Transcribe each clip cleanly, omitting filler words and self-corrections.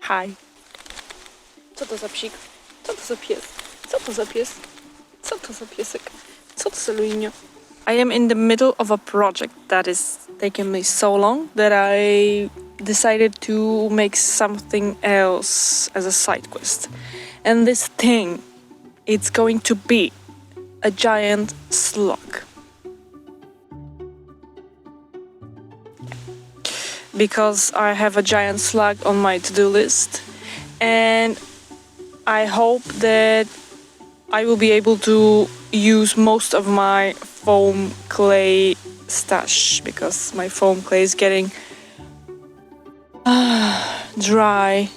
Hi. Co to za psik? Co to za pies? Co to za pies? Co to za piesek? Co to za luinio? I am in the middle of a project that is taking me so long that I decided to make something else as a side quest. And this thing, it's going to be a giant slug. Because I have a giant slug on my to-do list, and I hope that I will be able to use most of my foam clay stash, because my foam clay is getting dry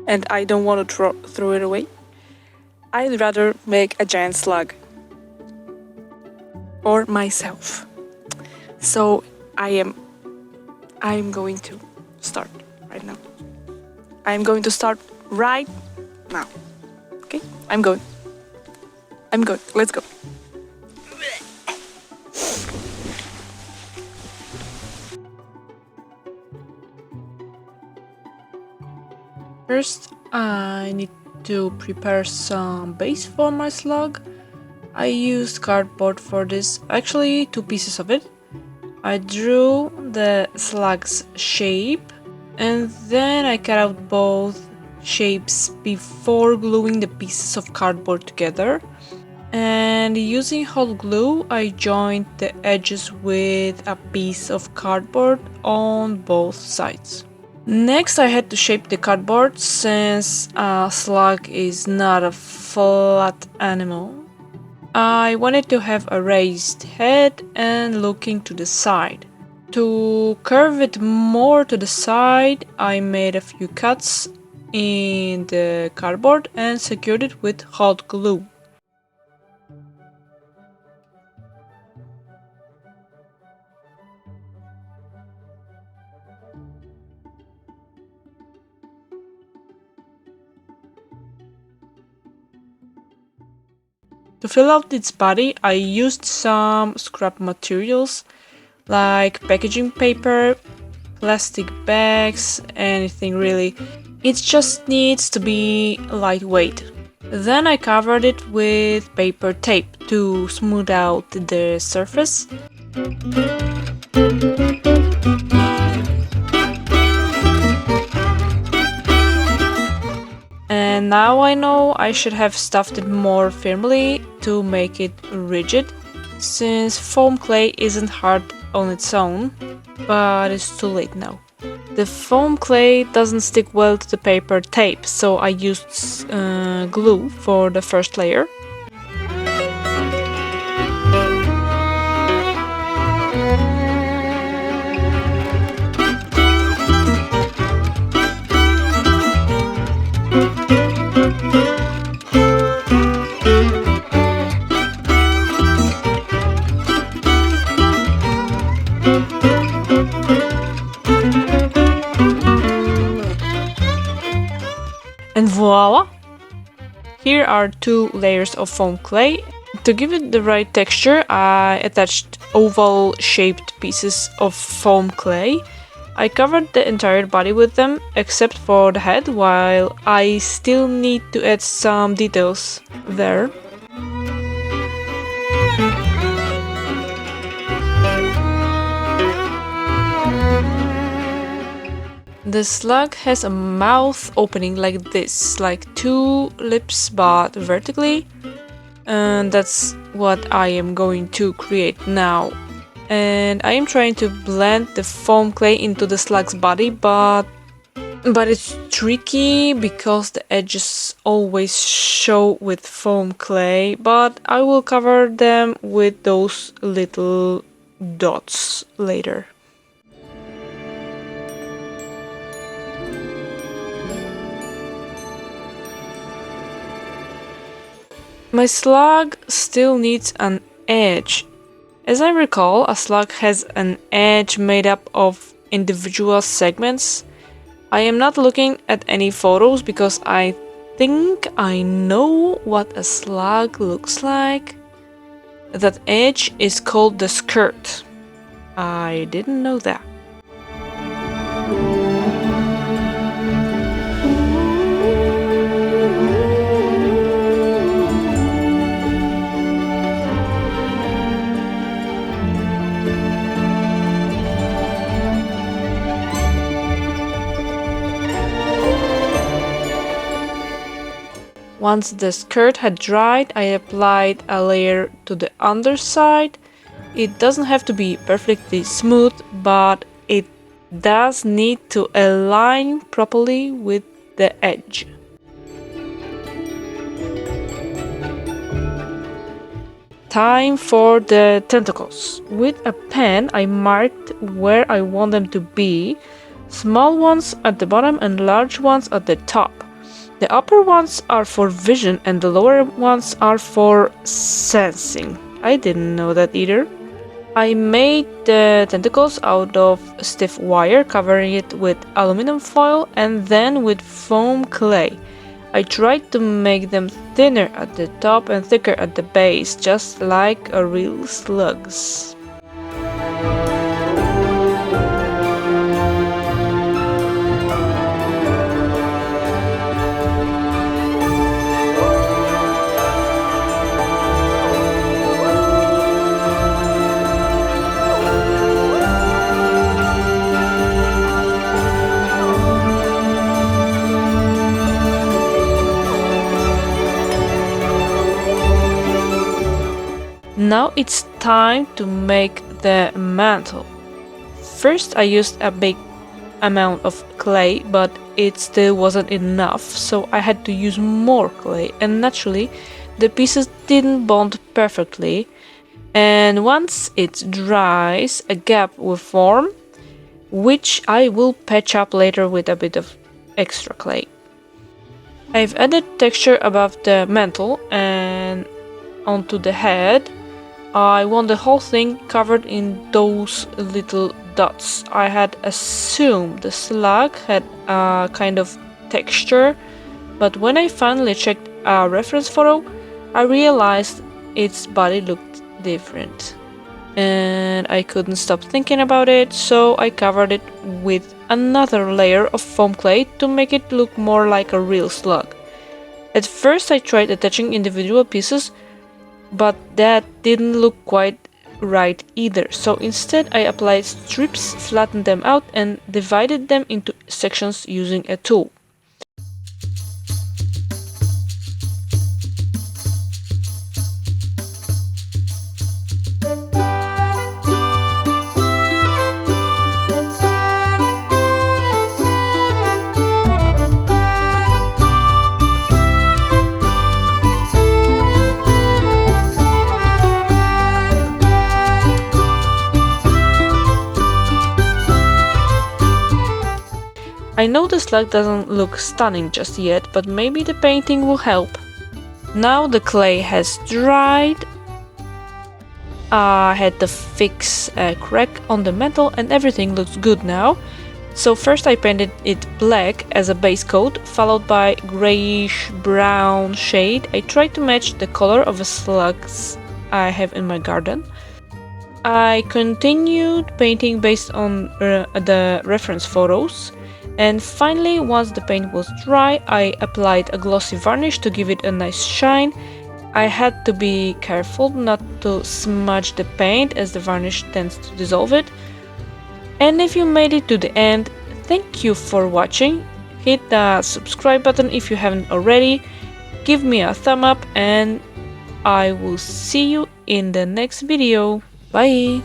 and I don't want to throw it away. I'd rather make a giant slug or myself. So I'm going to start right now. I'm going to start right now. Okay? I'm going. Let's go. First, I need to prepare some base for my slug. I used cardboard for this, actually 2 pieces of it. I drew the slug's shape and then I cut out both shapes before gluing the pieces of cardboard together. And using hot glue, I joined the edges with a piece of cardboard on both sides. Next, I had to shape the cardboard since a slug is not a flat animal. I wanted to have a raised head and looking to the side. To curve it more to the side, I made a few cuts in the cardboard and secured it with hot glue. To fill out its body, I used some scrap materials like packaging paper, plastic bags, anything really. It just needs to be lightweight. Then I covered it with paper tape to smooth out the surface. And now I know I should have stuffed it more firmly to make it rigid, since foam clay isn't hard on its own, but it's too late now. The foam clay doesn't stick well to the paper tape, so I used glue for the first layer. And voila! Here are 2 layers of foam clay. To give it the right texture, I attached oval-shaped pieces of foam clay. I covered the entire body with them, except for the head, while I still need to add some details there. The slug has a mouth opening like this, like 2 lips but vertically. And that's what I am going to create now. And I am trying to blend the foam clay into the slug's body, but it's tricky because the edges always show with foam clay, but I will cover them with those little dots later. My slug still needs an edge. As I recall, a slug has an edge made up of individual segments. I am not looking at any photos because I think I know what a slug looks like. That edge is called the skirt. I didn't know that. Once the skirt had dried, I applied a layer to the underside. It doesn't have to be perfectly smooth, but it does need to align properly with the edge. Time for the tentacles. With a pen, I marked where I want them to be. Small ones at the bottom and large ones at the top. The upper ones are for vision and the lower ones are for sensing. I didn't know that either. I made the tentacles out of stiff wire, covering it with aluminum foil and then with foam clay. I tried to make them thinner at the top and thicker at the base, just like a real slugs. Now it's time to make the mantle. First I used a big amount of clay, but it still wasn't enough, so I had to use more clay, and naturally the pieces didn't bond perfectly, and once it dries a gap will form, which I will patch up later with a bit of extra clay. I've added texture above the mantle and onto the head. I want the whole thing covered in those little dots. I had assumed the slug had a kind of texture, but when I finally checked a reference photo, I realized its body looked different. And I couldn't stop thinking about it, so I covered it with another layer of foam clay to make it look more like a real slug. At first I tried attaching individual pieces, but that didn't look quite right either, so instead I applied strips, flattened them out and divided them into sections using a tool. I know the slug doesn't look stunning just yet, but maybe the painting will help. Now the clay has dried. I had to fix a crack on the mantle and everything looks good now. So first I painted it black as a base coat, followed by grayish brown shade. I tried to match the color of the slugs I have in my garden. I continued painting based on the reference photos. And finally, once the paint was dry, I applied a glossy varnish to give it a nice shine. I had to be careful not to smudge the paint as the varnish tends to dissolve it. And if you made it to the end, thank you for watching. Hit the subscribe button if you haven't already. Give me a thumb up and I will see you in the next video. Bye!